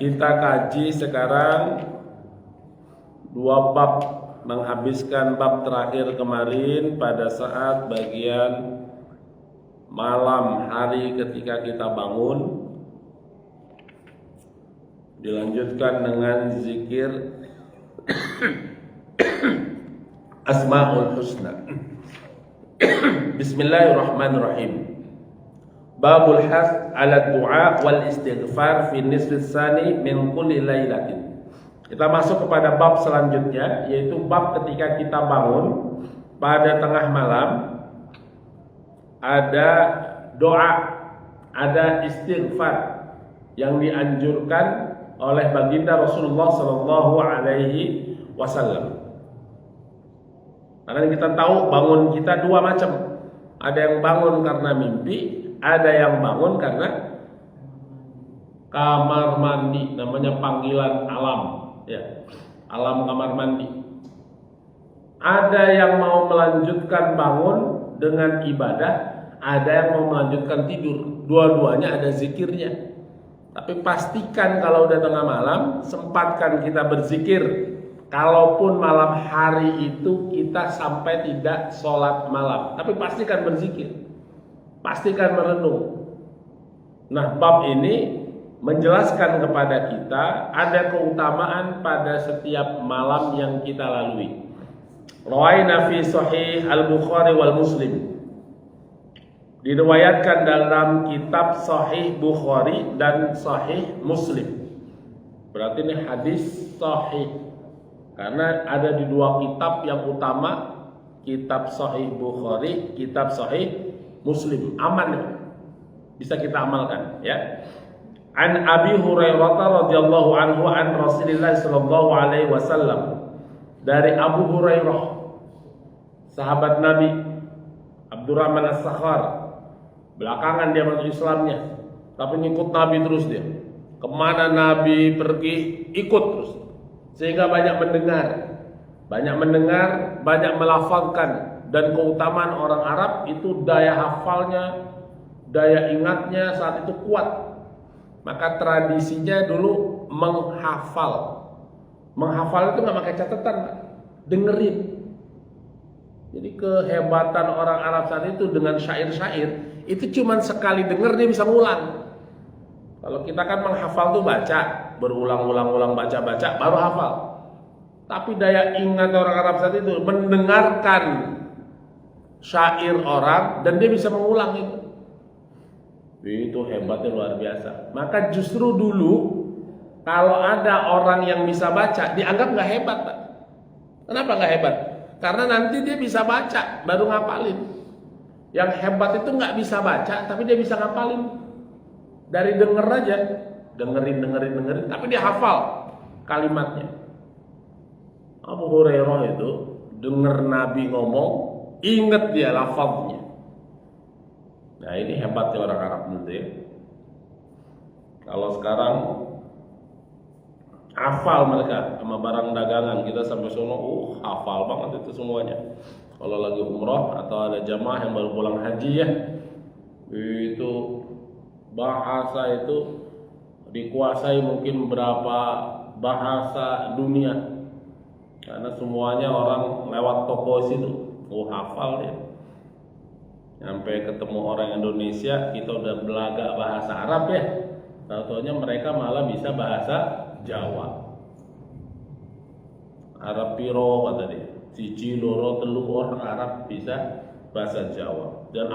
Kita kaji sekarang 2 bab, menghabiskan bab terakhir kemarin pada saat bagian malam hari ketika kita bangun. Dilanjutkan dengan zikir Asmaul Husna. Bismillahirrahmanirrahim. Babul has ala du'a wal istighfar fi nisfi tsani min kulli lailatin. Kita masuk kepada bab selanjutnya, yaitu bab ketika kita bangun pada tengah malam, ada doa, ada istighfar yang dianjurkan oleh baginda Rasulullah Sallallahu Alaihi Wasallam. Karena kita tahu bangun kita 2 macam, ada yang bangun karena mimpi, ada yang bangun karena kamar mandi, namanya panggilan alam, ya, alam kamar mandi. Ada yang mau melanjutkan bangun dengan ibadah, ada yang mau melanjutkan tidur. Dua-duanya ada zikirnya. Tapi pastikan kalau udah tengah malam, sempatkan kita berzikir. Kalaupun malam hari itu kita sampai tidak sholat malam, tapi pastikan berzikir, pastikan merenung. Nah, bab ini menjelaskan kepada kita ada keutamaan pada setiap malam yang kita lalui. Rawaina fi Sahih Al-Bukhari wal Muslim. Diriwayatkan dalam kitab Sahih Bukhari dan Sahih Muslim. Berarti ini hadis sahih. Karena ada di 2 kitab yang utama, kitab Sahih Bukhari, kitab Sahih Muslim. Aman ya? Bisa kita amalkan ya. An Abi Hurairah radhiyallahu anhu an Rasulillah sallallahu alaihi wasallam. Dari Abu Hurairah, sahabat Nabi, Abdurrahman As-Sakhar. Belakangan dia masuk Islamnya, tapi ngikut Nabi terus dia. Kemana Nabi pergi, ikut terus. Sehingga banyak mendengar, banyak melafalkan. Dan keutamaan orang Arab itu daya hafalnya, daya ingatnya saat itu kuat. Maka tradisinya dulu menghafal. Menghafal itu gak pakai catatan, dengerin. Jadi kehebatan orang Arab saat itu dengan syair-syair, itu cuma sekali denger dia bisa ngulang. Kalau kita kan menghafal tuh baca, berulang-ulang baca baru hafal. Tapi daya ingat orang Arab saat itu mendengarkan syair orang dan dia bisa mengulang itu. Itu hebatnya luar biasa. Maka justru dulu kalau ada orang yang bisa baca dianggap nggak hebat, Pak. Kenapa nggak hebat? Karena nanti dia bisa baca baru ngapalin. Yang hebat itu nggak bisa baca tapi dia bisa ngapalin. Dari denger aja, dengerin, tapi dia hafal kalimatnya. Abu Hurairah itu denger Nabi ngomong, inget dia lafaznya. Nah, ini hebatnya orang Arab nanti. Kalau sekarang hafal mereka sama barang dagangan, kita sampai sono, hafal banget itu semuanya. Kalau lagi umroh atau ada jamaah yang baru pulang haji ya, itu bahasa itu dikuasai mungkin berapa bahasa dunia. Karena semuanya orang lewat toko situ, hafal dia. Sampai ketemu orang Indonesia, kita udah belaga bahasa Arab ya. Tahu-taunya mereka malah bisa bahasa Jawa. Arab piro kata dia. Siji loro telu orang Arab bisa bahasa Jawa. Dan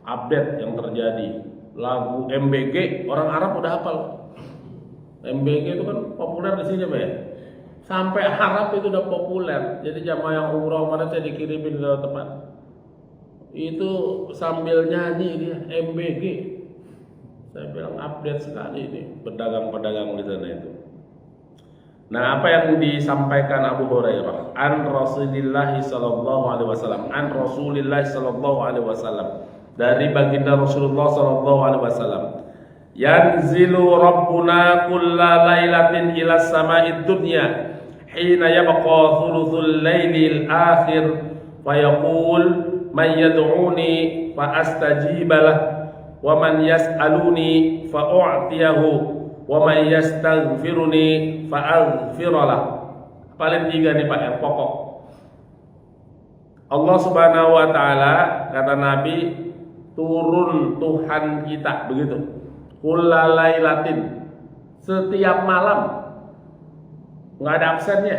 update yang terjadi. Lagu MBG orang Arab udah hafal. MBG itu kan populer di sini Pak ya. Sampai Arab itu udah populer. Jadi jamaah yang umroh kemarin saya dikirimin ke tempat. Itu sambil nyanyi dia MBG. Saya bilang update sekali ini pedagang-pedagang di sana itu. Nah, apa yang disampaikan Abu Hurairah an Rasulillah sallallahu alaihi wasallam, an Rasulillah sallallahu alaihi wasallam, dari baginda Rasulullah sallallahu alaihi wasallam, yanzilu rabbuna kulla lailatin ila sama'id dunya hina yabqa thuluthul lailil akhir fa yaqul man yad'uni fa astajib lah wa man yas'aluni fa u'tiyahu wa may yastaghfiruni fa'aghfiralah. Paling 3 nih Pak yang pokok. Allah Subhanahu wa taala, kata Nabi, turun Tuhan kita, begitu. Kullalailatin, setiap malam. Nggak ada absennya.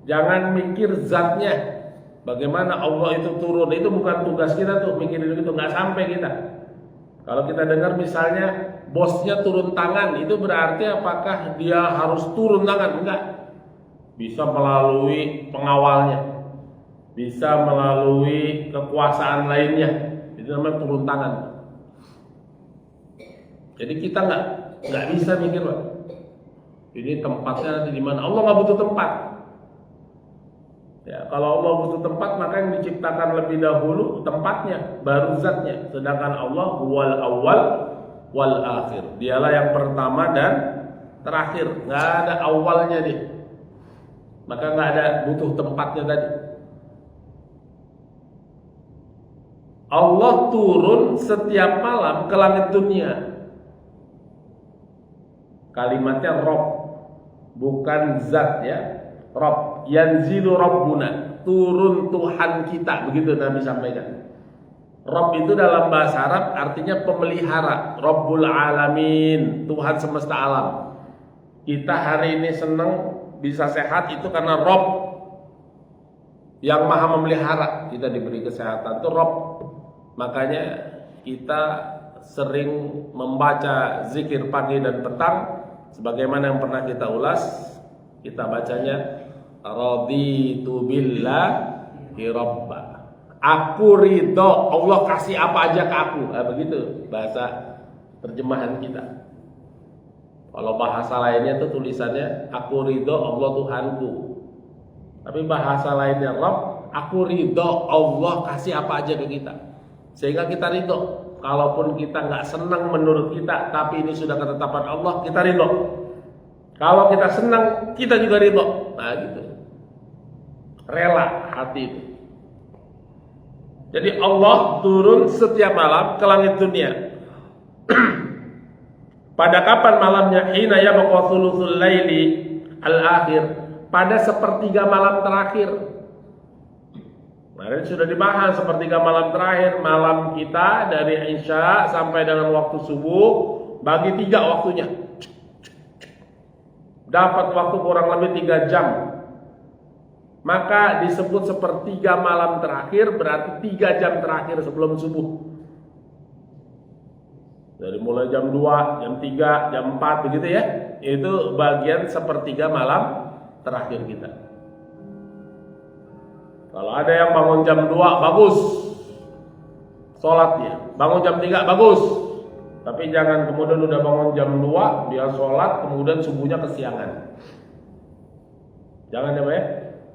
Jangan mikir zatnya. Bagaimana Allah itu turun, itu bukan tugas kita tuh mikirin itu, nggak sampai kita. Kalau kita dengar misalnya bosnya turun tangan, itu berarti apakah dia harus turun tangan? Enggak. Bisa melalui pengawalnya, bisa melalui kekuasaan lainnya, itu namanya turun tangan. Jadi kita nggak bisa mikir, Pak, ini tempatnya nanti di mana. Allah nggak butuh tempat. Ya, kalau Allah butuh tempat, maka yang diciptakan lebih dahulu tempatnya, baru zatnya. Sedangkan Allah wal awal wal akhir. Dialah yang pertama dan terakhir. Nggak ada awalnya nih. Maka nggak ada butuh tempatnya tadi. Allah turun setiap malam ke langit dunia. Kalimatnya Rob, bukan zat ya. Rob, yanzilu Rabbuna, turun Tuhan kita, begitu Nabi sampaikan. Rob itu dalam bahasa Arab artinya pemelihara, Rabbul Alamin, Tuhan semesta alam. Kita hari ini senang bisa sehat itu karena Rob yang maha memelihara. Kita diberi kesehatan itu Rob. Makanya kita sering membaca zikir pagi dan petang, sebagaimana yang pernah kita ulas. Kita bacanya raditu billahi rabba. Aku ridho, Allah kasih apa aja ke aku. Begitu bahasa terjemahan kita. Kalau bahasa lainnya itu tulisannya aku ridho Allah Tuhanku. Tapi bahasa lainnya Rabb, aku ridho Allah kasih apa aja ke kita. Sehingga kita ridho. Kalaupun kita nggak senang menurut kita, tapi ini sudah ketetapan Allah, kita ridho. Kalau kita senang, kita juga ridho. Nah gitu. Rela hati itu. Jadi Allah turun setiap malam ke langit dunia. Pada kapan malamnya? Hina yabqa thuluthul laili al-akhir. Pada sepertiga malam terakhir. Kemarin sudah dibahas sepertiga malam terakhir. Malam kita dari Isya sampai dengan waktu subuh, bagi 3 waktunya. Dapat waktu kurang lebih 3 jam. Maka disebut sepertiga malam terakhir, berarti 3 jam terakhir sebelum subuh. Dari mulai jam 2, jam 3, jam 4 begitu ya. Itu bagian sepertiga malam terakhir kita. Kalau ada yang bangun jam 2, bagus sholatnya. Bangun jam 3, bagus. Tapi jangan kemudian udah bangun jam 2, dia sholat, kemudian subuhnya kesiangan. Jangan ya Pak ya.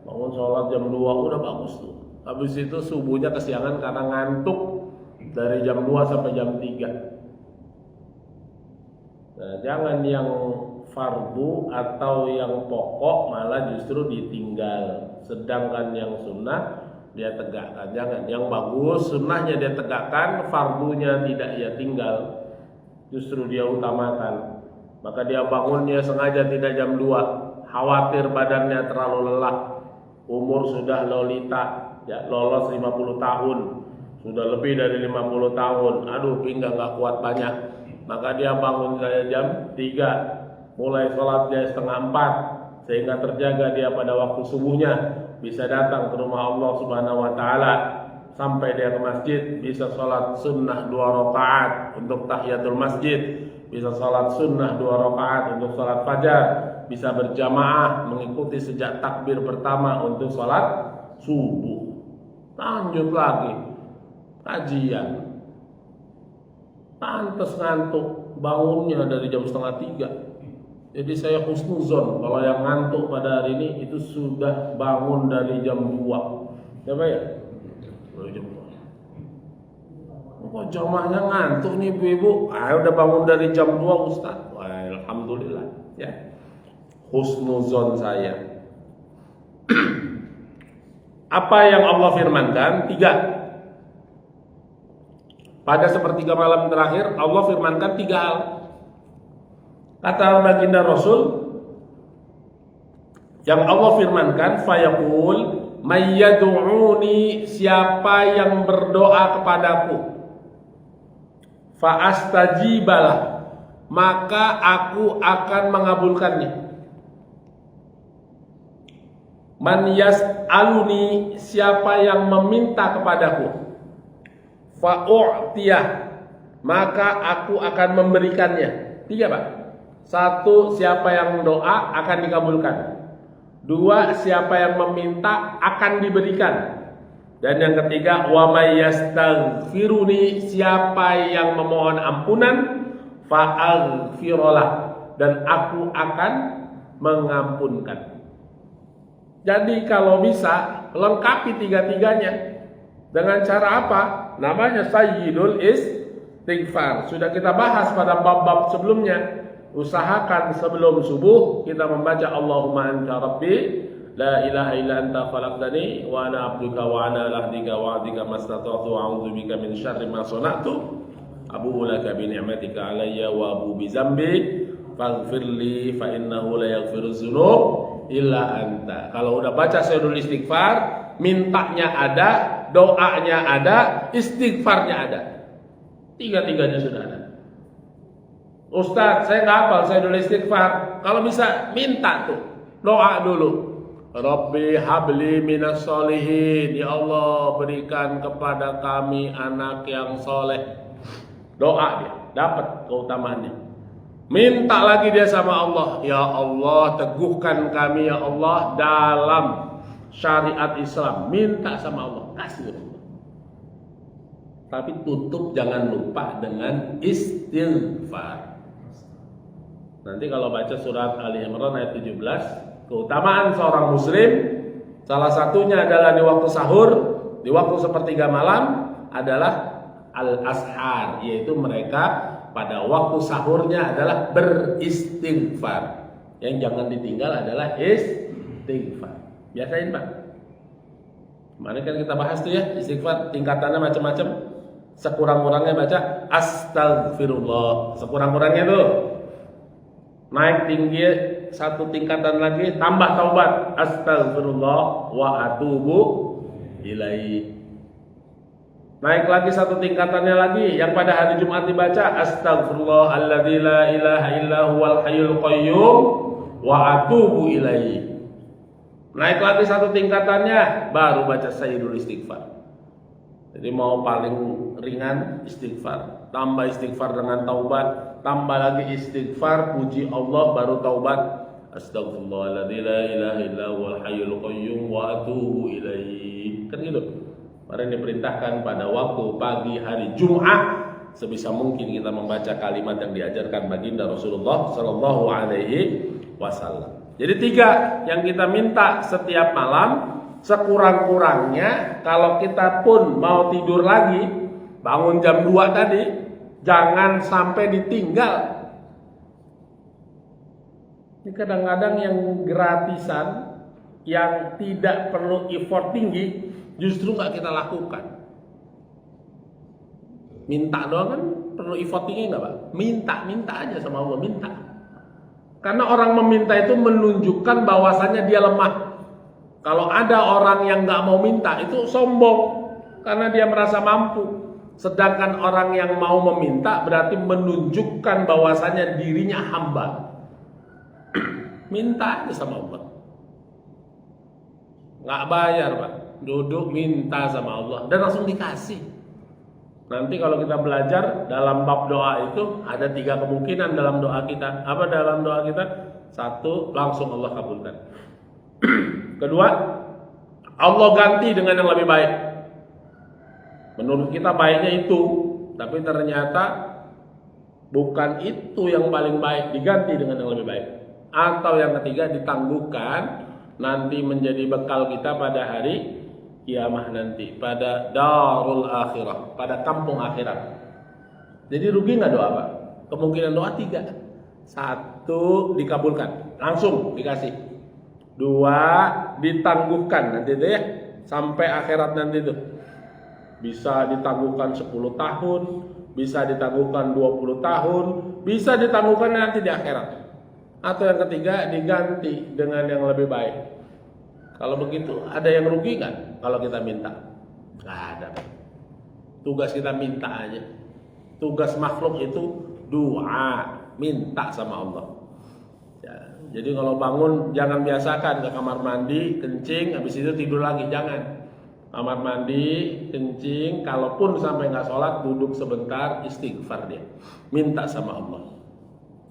Bangun sholat jam 2 udah bagus tuh. Habis itu subuhnya kesiangan karena ngantuk dari jam 2 sampai jam 3. Nah, jangan yang fardu atau yang pokok malah justru ditinggal. Sedangkan yang sunnah dia tegakkan. Jangan, yang bagus sunnahnya dia tegakkan, fardunya tidak ia tinggal. Justru dia utamakan. Maka dia bangunnya sengaja tidak jam 2, khawatir badannya terlalu lelah. Umur sudah lolita, ya lolos 50 tahun, sudah lebih dari 50 tahun. Aduh, pinggang gak kuat banyak. Maka dia bangun saya jam 3, mulai sholatnya setengah 4, sehingga terjaga dia pada waktu subuhnya, bisa datang ke rumah Allah Subhanahu wa taala. Sampai dia ke masjid, bisa sholat sunnah 2 rakaat untuk tahiyatul masjid, bisa sholat sunnah 2 rakaat untuk sholat fajar, bisa berjamaah mengikuti sejak takbir pertama untuk sholat subuh. Lanjut lagi kajian. Pantes ngantuk, bangunnya dari jam setengah 3. Jadi saya husnuzon kalau yang ngantuk pada hari ini itu sudah bangun dari jam 2. Ya Pak ya? Kok jamaahnya ngantuk nih ibu-ibu? Udah bangun dari jam 2 Ustaz. Wah, alhamdulillah ya. Husnuzon saya. Apa yang Allah firmankan? 3. Pada sepertiga malam terakhir Allah firmankan 3 hal. Kata baginda Rasul yang Allah firmankan, fayaqul mayyad'uni, siapa yang berdoa kepadaku, fa astajibalah, maka aku akan mengabulkannya. Man yas'aluni, siapa yang meminta kepadaku, fa u'tiyah, maka aku akan memberikannya. 3 Pak. 1, siapa yang doa akan dikabulkan. 2, siapa yang meminta akan diberikan. Dan yang ketiga, wa may yastaghfiruni, siapa yang memohon ampunan, fa'aghfirullah, dan aku akan mengampunkan. Jadi kalau bisa lengkapi 3-tiganya. Dengan cara apa? Namanya Sayyidul Istighfar. Sudah kita bahas pada bab-bab sebelumnya. Usahakan sebelum subuh kita membaca Allahumma anta rabbi la ilaha illa anta khalaqtani wa ana abduka wa ana lahdika wa adika mastata'tu wa a'udzu bika min syarri ma sana'tu abu'u laka bi ni'matika alayya wa abu bi dzambi faghfirli fa innahu la yaghfiruz dzunub illa anta. Kalau udah baca Sayyidul Istighfar, mintanya ada, doanya ada, istighfarnya ada. 3-tiganya sudah ada. Ustaz, saya nggak hafal Sayyidul Istighfar. Kalau bisa minta tuh, doa dulu. Rabbi habli minas solihin, ya Allah berikan kepada kami anak yang soleh. Doa dia, dapat keutamaannya. Minta lagi dia sama Allah, ya Allah teguhkan kami ya Allah dalam syariat Islam. Minta sama Allah, kasih Allah. Tapi tutup jangan lupa dengan istighfar. Nanti kalau baca surat Ali Imran ayat 17, keutamaan seorang muslim salah satunya adalah di waktu sahur, di waktu sepertiga malam adalah al-ashar, yaitu mereka pada waktu sahurnya adalah beristighfar. Yang jangan ditinggal adalah istighfar. Biasain Pak. Kemarin kan kita bahas tuh ya, istighfar tingkatannya macam-macam. Sekurang-kurangnya baca astagfirullah, sekurang-kurangnya tuh. Naik tinggi 1 tingkatan lagi, tambah taubat, astagfirullah wa atubu ilaihi. Naik lagi 1 tingkatannya lagi, yang pada hari Jumat dibaca astagfirullah alladzi la ilaha illa huwal hayyul qayyum wa atubu ilaihi. Naik lagi 1 tingkatannya, baru baca Sayyidul Istighfar. Jadi mau paling ringan istighfar, tambah istighfar dengan taubat, tambah lagi istighfar, puji Allah, baru taubat. Astagfirullahaladzim la ilaha illa huwal hayyul qayyum wa atubu ilaihi. Kan gitu. Kemarin diperintahkan pada waktu pagi hari Jumat sebisa mungkin kita membaca kalimat yang diajarkan baginda Rasulullah Sallallahu Alaihi Wasallam. Jadi 3 yang kita minta setiap malam. Sekurang-kurangnya kalau kita pun mau tidur lagi, bangun jam 2 tadi, jangan sampai ditinggal. Ini kadang-kadang yang gratisan, yang tidak perlu effort tinggi, justru nggak kita lakukan. Minta doang kan perlu effort tinggi nggak Pak? Minta aja sama Allah, minta. Karena orang meminta itu menunjukkan bahwasannya dia lemah. Kalau ada orang yang nggak mau minta, itu sombong karena dia merasa mampu. Sedangkan orang yang mau meminta berarti menunjukkan bahwasannya dirinya hamba. Minta aja sama Allah. Nggak bayar Pak, duduk minta sama Allah dan langsung dikasih. Nanti kalau kita belajar dalam bab doa itu ada 3 kemungkinan dalam doa kita. Apa dalam doa kita? 1, langsung Allah kabulkan. Kedua, Allah ganti dengan yang lebih baik. Menurut kita baiknya itu, tapi ternyata bukan itu yang paling baik, diganti dengan yang lebih baik. Atau yang ketiga, ditangguhkan nanti menjadi bekal kita pada hari kiamah nanti, pada darul akhirah, pada kampung akhirat. Jadi rugi nggak doa Pak? Kemungkinan doa 3. 1, dikabulkan, langsung dikasih. 2, ditangguhkan nanti deh ya, sampai akhirat nanti tuh. Bisa ditangguhkan 10 tahun, bisa ditangguhkan 20 tahun, bisa ditangguhkan nanti di akhirat. Atau yang ketiga, diganti dengan yang lebih baik. Kalau begitu, ada yang rugi kan kalau kita minta? Nggak ada. Tugas kita minta aja. Tugas makhluk itu doa, minta sama Allah. Ya, jadi kalau bangun jangan biasakan ke kamar mandi, kencing, habis itu tidur lagi, jangan. Kamar mandi, kencing, kalaupun sampai nggak sholat, duduk sebentar, istighfar dia, minta sama Allah.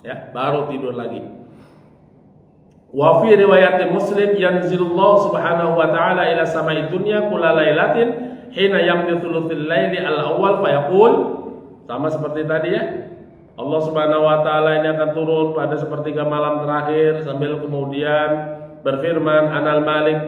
Ya, baru tidur lagi. Wa fi riwayatin Muslim, yanzilullahu subhanahu wa ta'ala ila sama'i dunya kulla lailatin hina yamdi thuluthil laili al-awwal fayaqul, sama seperti tadi ya. Allah subhanahu wa ta'ala ini akan turun pada sepertiga malam terakhir sambil kemudian berfirman, anal malik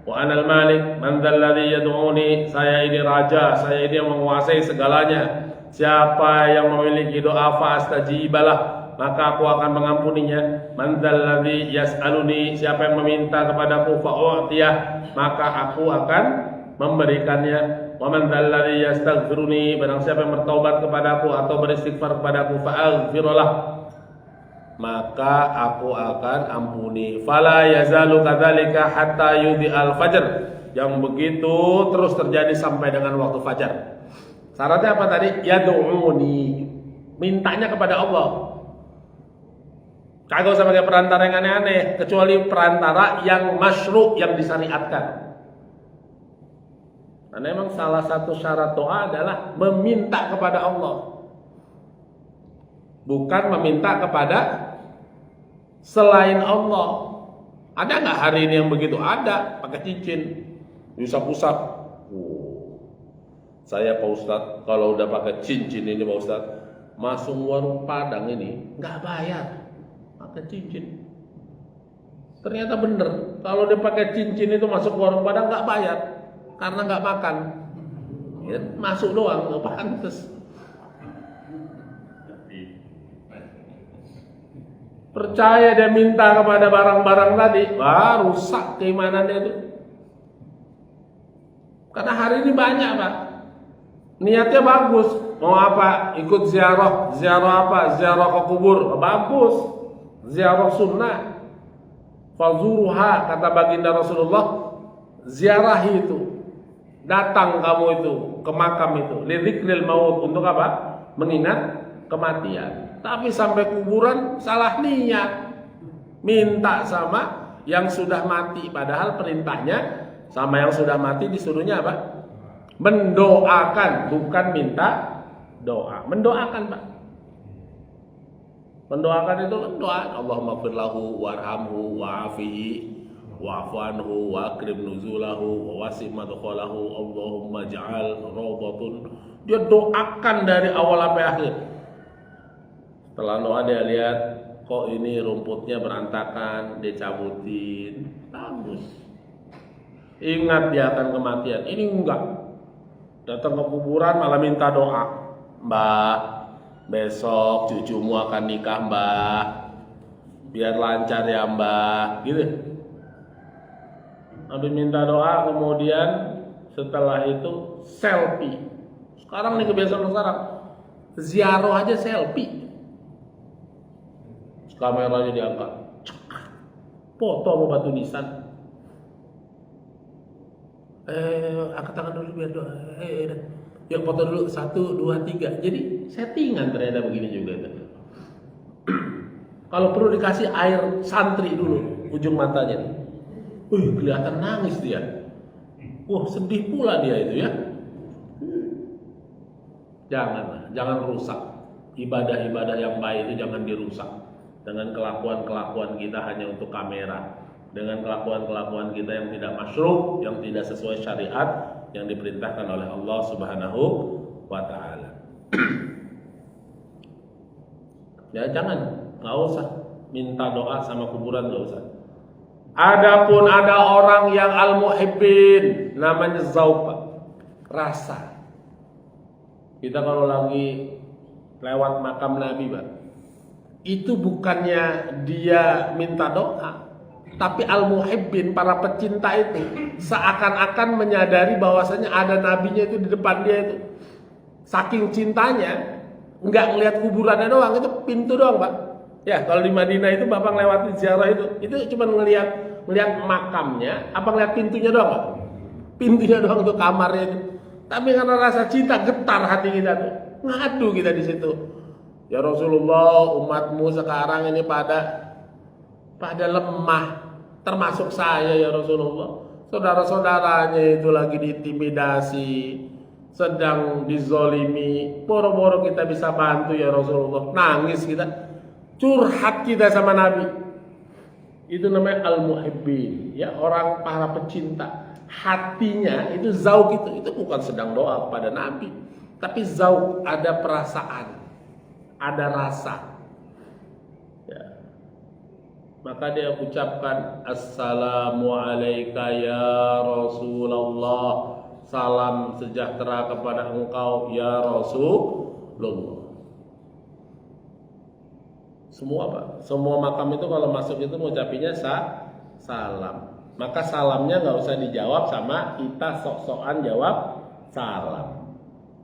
wa anal malik man dzalladzi yad'uni, saya ini raja, saya ini yang menguasai segalanya, siapa yang memiliki doa fastajibalah, maka aku akan mengampuninya. Man dzalladzi yas'aluni, siapa yang meminta kepadaku fa'u'tiyah, maka aku akan memberikannya. Wa man dzalladzi yastaghfiruni, barang siapa yang bertaubat kepadaku atau beristighfar kepadaku fa'aghfirullah, maka aku akan ampuni. Fala yazalu kadzalika hatta yudhi'al fajr, yang begitu terus terjadi sampai dengan waktu fajar. Syaratnya apa tadi? Yad'uni, mintanya kepada Allah. Kagak usah pakai perantara yang aneh-aneh, kecuali perantara yang masyru', yang disyariatkan. Karena memang salah satu syarat doa adalah meminta kepada Allah, bukan meminta kepada selain Allah. Ada nggak hari ini yang begitu? Ada, pakai cincin, usap-usap. Saya Pak Ustadz, kalau udah pakai cincin ini Pak Ustadz, masuk warung Padang ini nggak bayar, pakai cincin. Ternyata bener, kalau dia pakai cincin itu masuk warung Padang nggak bayar, karena nggak makan. Ya, masuk doang, nggak pantes. Percaya dia minta kepada barang-barang tadi, wah rusak keimanannya itu. Karena hari ini banyak Pak, niatnya bagus, mau apa? Ikut ziarah, ziarah apa? Ziarah ke kubur, bagus. Ziarah sunnah, fazuruha, kata baginda Rasulullah, ziarahi itu. Datang kamu itu ke makam itu, lidzikril maut, untuk apa? Mengingat kematian. Tapi sampai kuburan salah niat, minta sama yang sudah mati, padahal perintahnya sama yang sudah mati disuruhnya apa? Mendoakan, bukan minta doa. Mendoakan Pak. Mendoakan itu doa, Allahumma ighfir lahu warhamhu wa'afihi wa'fu anhu wa akrim nuzulahu wa wasi' madkhalahu Allahumma ja'al rawdatun. Dia doakan dari awal sampai akhir. Setelah doa dia lihat, kok ini rumputnya berantakan, dia cabutin, bagus. Ingat dia akan kematian. Ini enggak, datang ke kuburan malah minta doa. Mbah, besok cucumu akan nikah Mbah, biar lancar ya Mbah, gitu. Habis minta doa, kemudian setelah itu selfie. Sekarang nih kebiasaan sekarang, ziarah aja selfie. Kameranya diangkat, foto sama batu nisan. Angkat tangan dulu biar doa. Ya foto dulu 1, 2, 3. Jadi settingan ternyata begini juga. Kalau perlu dikasih air santri dulu ujung matanya. Kelihatan nangis dia. Sedih pula dia itu ya. Jangan rusak. Ibadah-ibadah yang baik itu jangan dirusak dengan kelakuan-kelakuan kita hanya untuk kamera, dengan kelakuan-kelakuan kita yang tidak masyru', yang tidak sesuai syariat yang diperintahkan oleh Allah Subhanahu wa ta'ala. Ya jangan, nggak usah minta doa sama kuburan, nggak usah. Adapun ada orang yang al-muhibbin, namanya zauq, rasa. Kita kalau lagi lewat makam Nabi Pak, itu bukannya dia minta doa, tapi al-muhibbin, para pecinta itu seakan-akan menyadari bahwasanya ada nabinya itu di depan dia itu. Saking cintanya, nggak ngelihat kuburannya doang, itu pintu doang Pak. Ya kalau di Madinah itu Bapak lewati ziarah itu cuma ngelihat makamnya, apa ngelihat pintunya doang Pak? Pintunya doang tuh, kamarnya itu. Tapi karena rasa cinta getar hati kita tuh, ngadu kita di situ. Ya Rasulullah, umatmu sekarang ini pada lemah, termasuk saya ya Rasulullah. Saudara-saudaranya itu lagi diintimidasi, sedang dizolimi. Boro-boro kita bisa bantu ya Rasulullah. Nangis kita, curhat kita sama Nabi. Itu namanya al-muhibbin, ya, orang para pecinta. Hatinya itu zauq, itu bukan sedang doa kepada Nabi, tapi zauq, ada perasaan, ada rasa. Ya. Maka dia ucapkan assalamu alayka ya Rasulullah, salam sejahtera kepada engkau ya Rasulullah. Semua makam itu kalau masuk itu mengucapinya salam. Maka salamnya nggak usah dijawab sama kita sok-sokan jawab salam.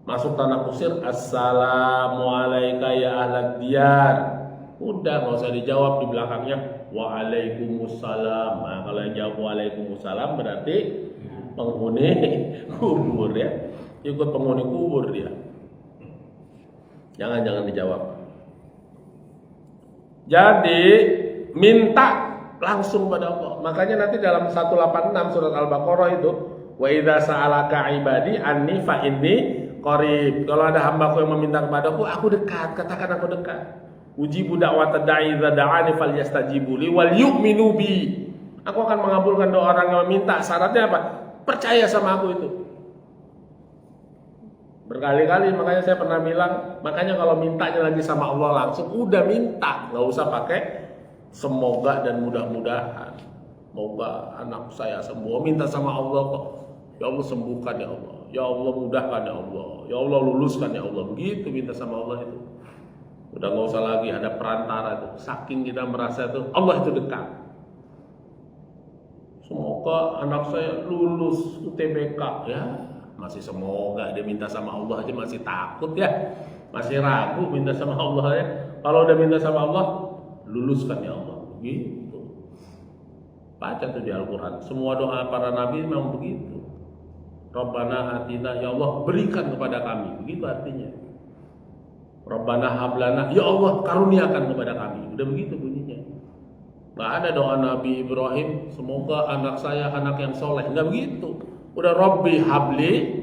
Masuk tanah kusir, assalamualaikum ya ahlad diyar. Udah nggak usah dijawab, di belakangnya waalaikumsalam. Nah, kalau yang jawab waalaikumsalam berarti penghuni kubur ya. Ikut penghuni kubur dia. Jangan dijawab. Jadi minta langsung pada Allah. Makanya nanti dalam 186 surat Al-Baqarah itu, wa idza sa'alaka ibadi anni fa inni qarib. Kalau ada hambaku yang meminta kepadaku, aku dekat. Katakan aku dekat. Ujibu da'watad da'i idza da'ani falyastajibu li wal yu'minu bi. Aku akan mengabulkan doa orang yang meminta. Syaratnya apa? Percaya sama aku itu. Berkali-kali makanya saya pernah bilang, makanya kalau mintanya lagi sama Allah langsung, udah minta, nggak usah pakai semoga dan mudah-mudahan. Semoga anak saya sembuh, minta sama Allah kok. Ya Allah sembuhkan ya Allah. Ya Allah mudahkan ya Allah. Ya Allah luluskan ya Allah. Begitu minta sama Allah itu. Udah nggak usah lagi ada perantara itu. Saking kita merasa itu Allah itu dekat. Semoga anak saya lulus UTBK ya. Masih semoga, dia minta sama Allah aja masih takut ya. Masih ragu minta sama Allah ya. Kalau udah minta sama Allah, luluskan ya Allah. Gitu. Baca tuh di Al-Quran. Semua doa para nabi memang begitu. Rabbana atina, ya Allah berikan kepada kami. Begitu artinya. Rabbana hablana, ya Allah karuniakan kepada kami. Udah begitu bunyinya. Gak ada doa Nabi Ibrahim, semoga anak saya anak yang soleh. Gak begitu. Udah Rabbi habli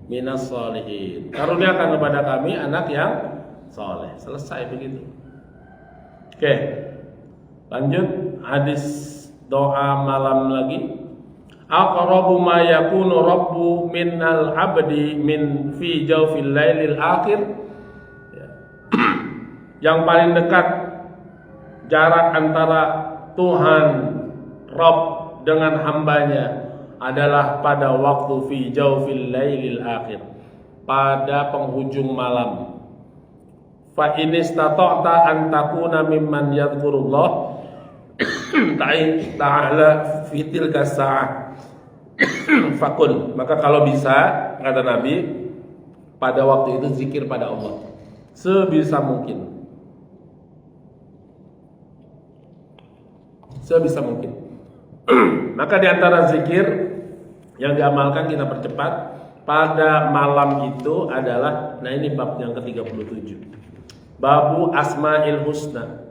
minas sholihin, karuniakan kepada kami anak yang soleh. Selesai begitu. Oke, lanjut hadis doa malam lagi. Aqrabu ma yakunu rabbu minal abdi min fi jawfil lailil akhir. Yang paling dekat jarak antara Tuhan Rabb dengan hambanya adalah pada waktu fi jawfil lailil akhir, pada penghujung malam. Fa in istata'ta an takuna mimman yadhkurullah ta'ala fi tilka sa'ah fakun. Maka kalau bisa, kata Nabi, pada waktu itu zikir pada Allah sebisa mungkin. Sebisa mungkin. Maka di antara zikir yang diamalkan kita percepat pada malam itu adalah, nah ini bab yang ke-37. Babu Asma'il Husna.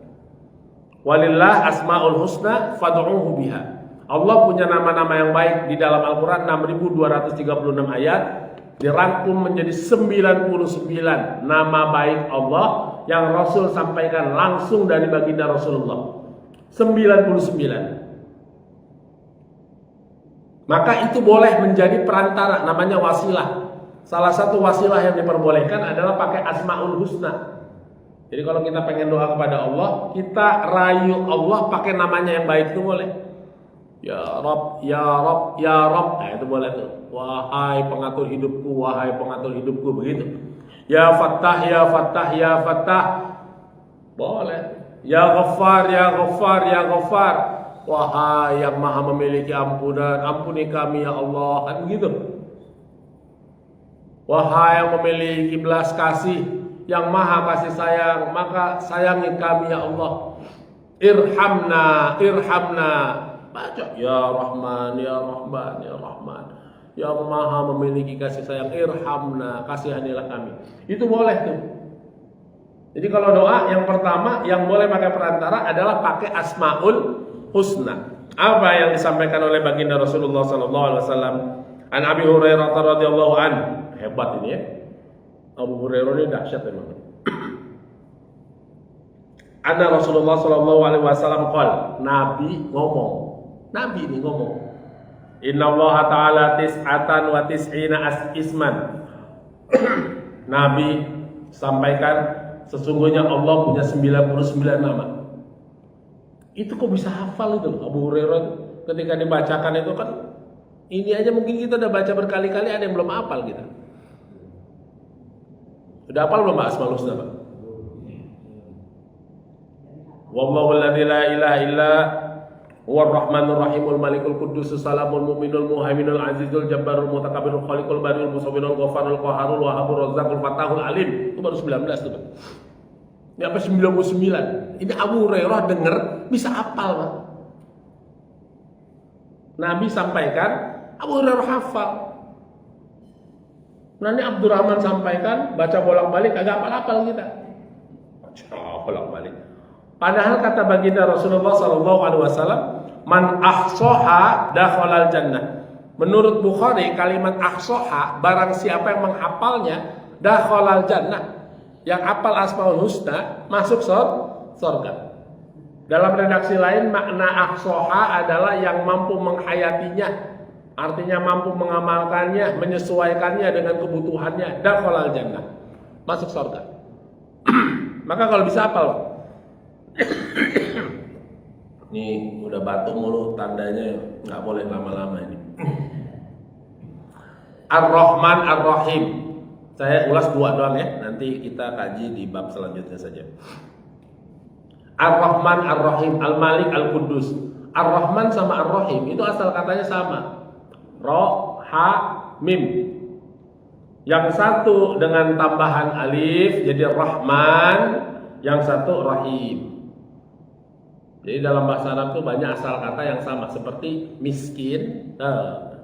Walillah Asma'ul Husna fad'uhu biha. Allah punya nama-nama yang baik di dalam Al-Quran 6236 ayat, dirangkum menjadi 99 nama baik Allah yang Rasul sampaikan langsung dari baginda Rasulullah. 99. Maka itu boleh menjadi perantara, namanya wasilah. Salah satu wasilah yang diperbolehkan adalah pakai Asmaul Husna. Jadi kalau kita pengen doa kepada Allah, kita rayu Allah pakai namanya yang baik itu boleh. Ya Rabb, ya Rabb, ya Rabb. Nah, itu boleh tuh. Wahai pengatur hidupku, wahai pengatur hidupku, begitu. Ya Fattah, ya Fattah, ya Fattah. Boleh. Ya Ghaffar, ya Ghaffar, ya Ghaffar. Wahai yang maha memiliki ampunan, ampuni kami ya Allah. Kan begitu. Wahai yang memiliki belas kasih, yang maha kasih sayang, maka sayangi kami ya Allah. Irhamna, irhamna. Baca ya Rahman, ya Rahman, ya Rahman, yang maha memiliki kasih sayang. Irhamna, kasihanilah kami. Itu boleh tuh. Jadi kalau doa yang pertama yang boleh pakai perantara adalah pakai Asmaul Husna. Apa yang disampaikan oleh baginda Rasulullah SAW? An Abi Hurairah radhiyallahu an. Hebat ini ya. Abu Hurairah ini dahsyat memang. Anna Rasulullah sallallahu alaihi wasallam qala, Nabi ngomong. Nabi ini ngomong. Inna Allah ta'ala tis'atan wa tis'ina isman. Nabi sampaikan sesungguhnya Allah punya 99 nama. Itu kok bisa hafal itu loh Abu Hurairah itu. Ketika dibacakan itu kan ini aja mungkin kita udah baca berkali-kali, ada yang belum hafal kita. Udah hafal belum Pak Asmaul Husna Pak? Wallahu alladzi la ilaha illa huwar rahmanur rahimul malikul quddus salamul mu'minul muhaiminul azizul jabbarul mutakabbirul khaliqul bariul musawwirul ghafarul qaharul wahabur razzaqul fatahul alim. Itu baru 19 tuh Pak. Ini apa 99? Ini Abu Hurairah denger bisa hafal Pak. Nabi sampaikan, Abu Hurairah hafal. Nanti Abdurrahman sampaikan, baca bolak-balik agak hafal kita. Baca bolak-balik. Padahal kata baginda Rasulullah SAW, man ahsoha dakhalal jannah. Menurut Bukhari kalimat ahsoha, barang siapa yang menghafalnya dakhalal jannah, yang hafal Asmaul Husna masuk surga. Dalam redaksi lain makna ahsoha adalah yang mampu menghayatinya, artinya mampu mengamalkannya, menyesuaikannya dengan kebutuhannya, dakhalal jannah, masuk surga. Maka kalau bisa hafal Nih udah batuk mulu, tandanya nggak boleh lama-lama ini. Ar-Rahman Ar-Rahim. Saya ulas 2 doang ya. Nanti kita kaji di bab selanjutnya saja. Ar-Rahman Ar-Rahim, Al-Malik Al-Quddus. Ar-Rahman sama Ar-Rahim itu asal katanya sama. Ro, ha, mim. Yang satu dengan tambahan alif jadi Rahman, yang satu Rahim. Jadi dalam bahasa Arab itu banyak asal kata yang sama, seperti miskin.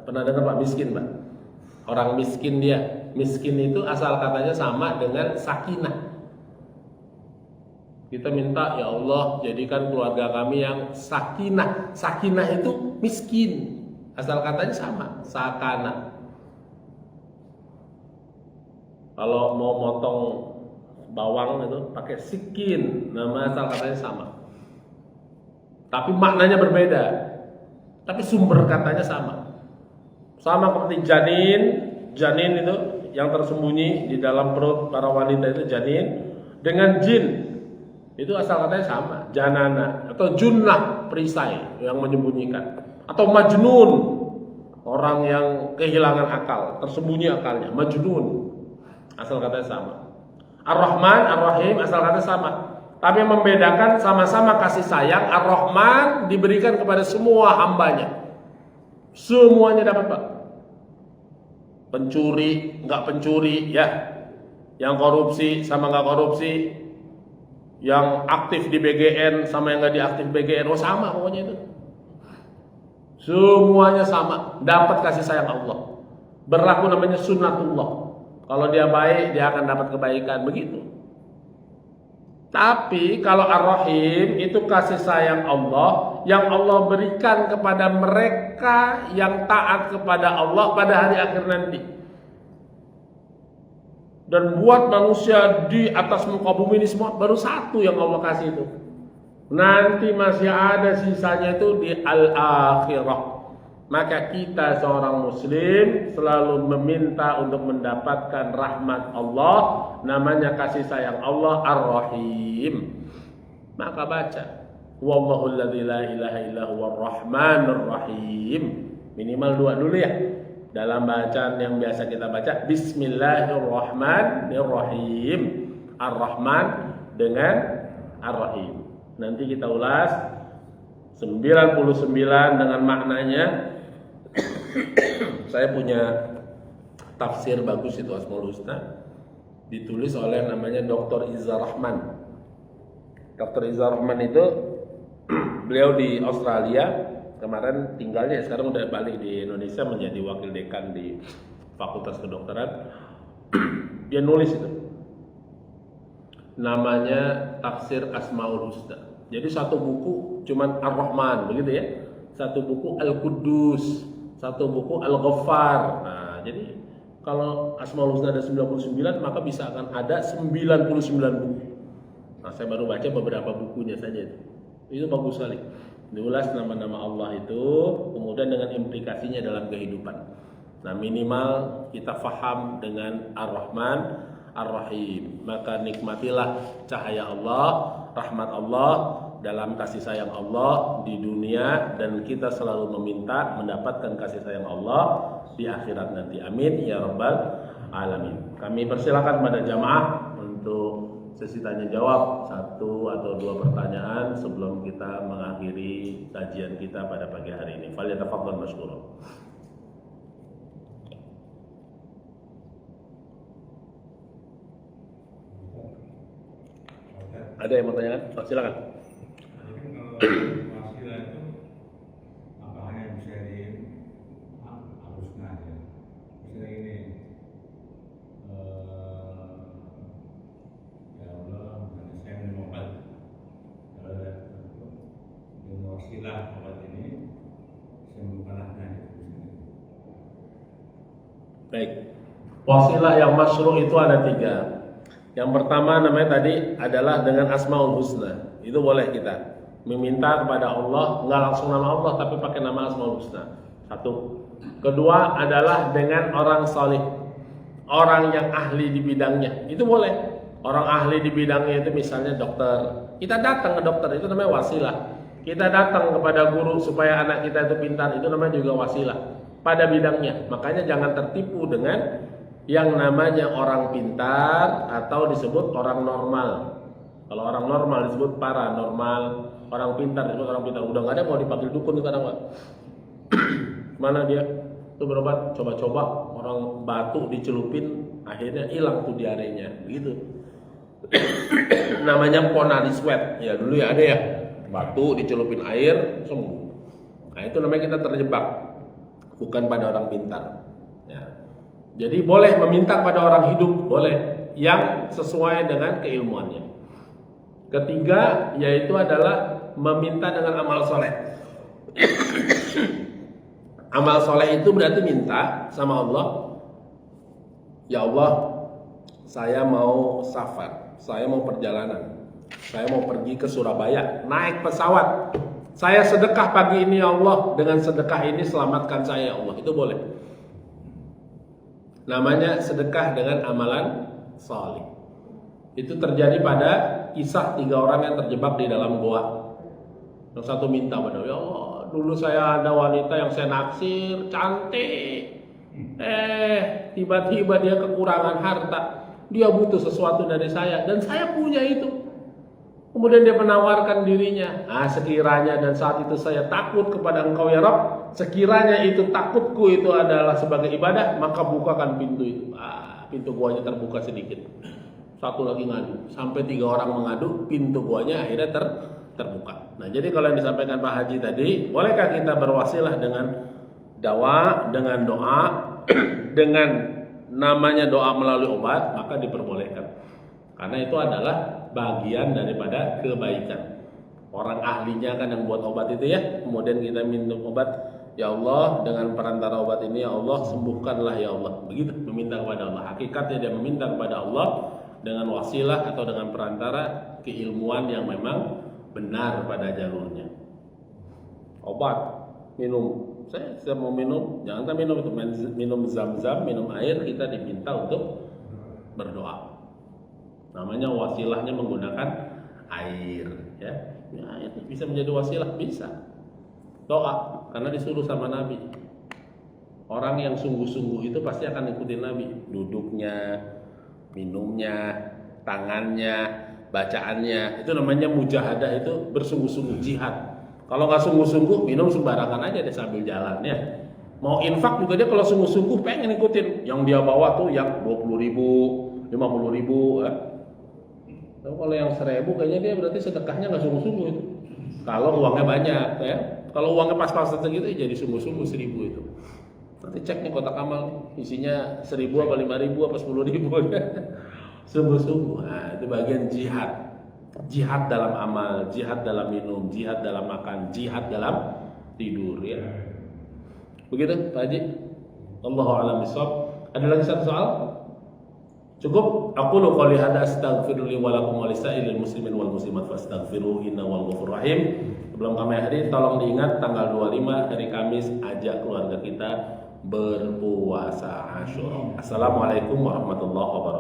Pernah dengar Pak miskin, Pak? Orang miskin dia. Miskin itu asal katanya sama dengan sakinah. Kita minta ya Allah jadikan keluarga kami yang sakinah. Sakinah itu miskin. Asal katanya sama, sakana. Kalau mau motong bawang itu pakai sikin, nama asal katanya sama. Tapi maknanya berbeda. Tapi sumber katanya sama. Sama seperti janin. Janin itu yang tersembunyi di dalam perut para wanita itu janin. Dengan jin itu asal katanya sama. Janana atau junnah, perisai yang menyembunyikan. Atau majnun, orang yang kehilangan akal, tersembunyi akalnya, majnun. Asal katanya sama. Ar-Rahman, Ar-Rahim asal katanya sama. Tapi yang membedakan sama-sama kasih sayang. Ar-Rahman diberikan kepada semua hambanya. Semuanya dapat Pak. Pencuri, nggak pencuri ya. Yang korupsi sama nggak korupsi. Yang aktif di BGN sama yang nggak diaktif BGN. Oh sama pokoknya itu. Semuanya sama. Dapat kasih sayang Allah. Berlaku namanya sunnatullah. Kalau dia baik, dia akan dapat kebaikan. Begitu. Tapi kalau Ar-Rahim itu kasih sayang Allah yang Allah berikan kepada mereka yang taat kepada Allah pada hari akhir nanti. Dan buat manusia di atas muka bumi ini semua baru satu yang Allah kasih itu. Nanti masih ada sisanya itu di al-akhirah. Maka kita seorang muslim selalu meminta untuk mendapatkan rahmat Allah, namanya kasih sayang Allah Ar-Rahim. Maka baca wallahu alladzi la ilaha illa huwar rahmanur rahim. Minimal 2 dulu ya. Dalam bacaan yang biasa kita baca Bismillahirrahmanirrahim. Ar-Rahman dengan Ar-Rahim. Nanti kita ulas 99 dengan maknanya. Saya punya tafsir bagus itu Asmaul Husna. ditulis oleh namanya Dr. Izzar Rahman. Dr. Izzar Rahman itu beliau di Australia, kemarin tinggalnya, sekarang udah balik di Indonesia menjadi wakil dekan di Fakultas Kedokteran. Dia nulis itu, namanya Tafsir Asmaul Husna. Jadi satu buku cuman Ar-Rahman, begitu ya. Satu buku Al-Quddus, satu buku Al-Ghaffar. Nah, jadi kalau Asmaul Husna ada 99, maka bisa akan ada 99 buku. Nah, saya baru baca beberapa bukunya saja itu. Itu bagus sekali. Diulas nama-nama Allah itu, kemudian dengan implikasinya dalam kehidupan. Nah, minimal kita faham dengan Ar-Rahman, Ar-Rahim. Maka nikmatilah cahaya Allah, rahmat Allah, dalam kasih sayang Allah di dunia, dan kita selalu meminta mendapatkan kasih sayang Allah di akhirat nanti. Amin ya rabbal alamin. Kami persilakan pada jamaah untuk sesi tanya jawab, 1 atau 2 pertanyaan sebelum kita mengakhiri kajian kita pada pagi hari ini. Falyatafadhal mashkurun. Ada yang mau tanyakan? Oh, silakan. Wasilah itu apa hanya bisa dihapuskan ya? Misalnya ini, ya Allah, saya minum obat. Kalau ada minum wasilah obat ini, sembuhkanlah penyakit itu sendiri. Baik. Wasilah yang masyru' itu ada 3. Yang pertama namanya tadi adalah dengan Asmaul Husna. Itu boleh kita meminta kepada Allah, nggak langsung nama Allah tapi pakai nama Asmaul Husna. 1. Kedua adalah dengan orang salih, orang yang ahli di bidangnya. Itu boleh. Orang ahli di bidangnya itu misalnya dokter. Kita datang ke dokter, itu namanya wasilah. Kita datang kepada guru supaya anak kita itu pintar, itu namanya juga wasilah pada bidangnya. Makanya jangan tertipu dengan yang namanya orang pintar atau disebut orang normal. Kalau orang normal disebut paranormal, orang pintar disebut orang pintar. Udah nggak ada mau dipanggil dukun sekarang, Pak. Mana dia? Itu berobat, coba-coba orang batu dicelupin, akhirnya hilang tuh diarenya, gitu. Namanya ponari sweat. Ya dulu ya ada ya, batu dicelupin air sembuh. Nah itu namanya kita terjebak, bukan pada orang pintar. Ya. Jadi boleh meminta pada orang hidup, boleh, yang sesuai dengan keilmuannya. Ketiga yaitu adalah meminta dengan amal soleh. Amal soleh itu berarti minta sama Allah, ya Allah, saya mau safar, saya mau perjalanan, saya mau pergi ke Surabaya, naik pesawat, saya sedekah pagi ini ya Allah, dengan sedekah ini selamatkan saya ya Allah. Itu boleh. Namanya sedekah dengan amalan salih. Itu terjadi pada kisah 3 orang yang terjebak di dalam goa. Yang satu minta pada, ya Allah, dulu saya ada wanita yang saya naksir, cantik. Tiba-tiba dia kekurangan harta. Dia butuh sesuatu dari saya dan saya punya itu. Kemudian dia menawarkan dirinya. Sekiranya dan saat itu saya takut kepada Engkau ya Rabb, sekiranya itu takutku itu adalah sebagai ibadah, maka bukakan pintu itu. Pintu guanya terbuka sedikit. Satu lagi ngadu, sampai 3 orang mengadu, pintu guanya akhirnya terbuka. Nah, jadi kalau yang disampaikan Pak Haji tadi, bolehkah kita berwasilah dengan dawa, dengan doa, dengan namanya doa melalui obat, maka diperbolehkan. Karena itu adalah bagian daripada kebaikan. Orang ahlinya kan yang buat obat itu ya. Kemudian kita minum obat, ya Allah, dengan perantara obat ini ya Allah sembuhkanlah ya Allah. Begitu meminta kepada Allah. Hakikatnya dia meminta kepada Allah dengan wasilah atau dengan perantara keilmuan yang memang benar pada jalurnya. Obat, minum. Saya mau minum, jangan minum itu, minum zam-zam, minum air, kita diminta untuk berdoa. Namanya wasilahnya menggunakan air, ya. Itu bisa menjadi wasilah, bisa. Doa, karena disuruh sama Nabi. Orang yang sungguh-sungguh itu pasti akan ikutin Nabi. Duduknya, minumnya, tangannya, bacaannya. Itu namanya mujahadah, itu bersungguh-sungguh, jihad. Kalau nggak sungguh-sungguh, minum sembarangan aja deh sambil jalan ya. Mau infak juga dia kalau sungguh-sungguh pengen ikutin. Yang dia bawa tuh yang 20.000, 50.000, 50.000 ya. Tapi kalau yang 1.000 kayaknya dia berarti sedekahnya nggak sungguh-sungguh itu. Kalau uangnya banyak ya. Kalau uangnya pas-pasan segitu ya jadi sungguh-sungguh 1.000 itu. Nanti cek nih kotak amal isinya 1.000 apa 5.000 apa 10.000 ya. Sungguh-sungguh. Nah, itu bagian jihad. Jihad dalam amal, jihad dalam minum, jihad dalam makan, jihad dalam tidur ya. Begitu Pak Haji. Allahu a'lam bishawab. Ada lagi satu soal? Cukup. Aku lu qouli hadza astaghfiru li wa lakum wa lisairil muslimin wal muslimat fastaghfiruhu innahu wal ghafurur rahim. Sebelum kami akhiri, tolong diingat tanggal 25 hari Kamis ajak keluarga kita berpuasa Asyura. Assalamualaikum warahmatullahi wabarakatuh.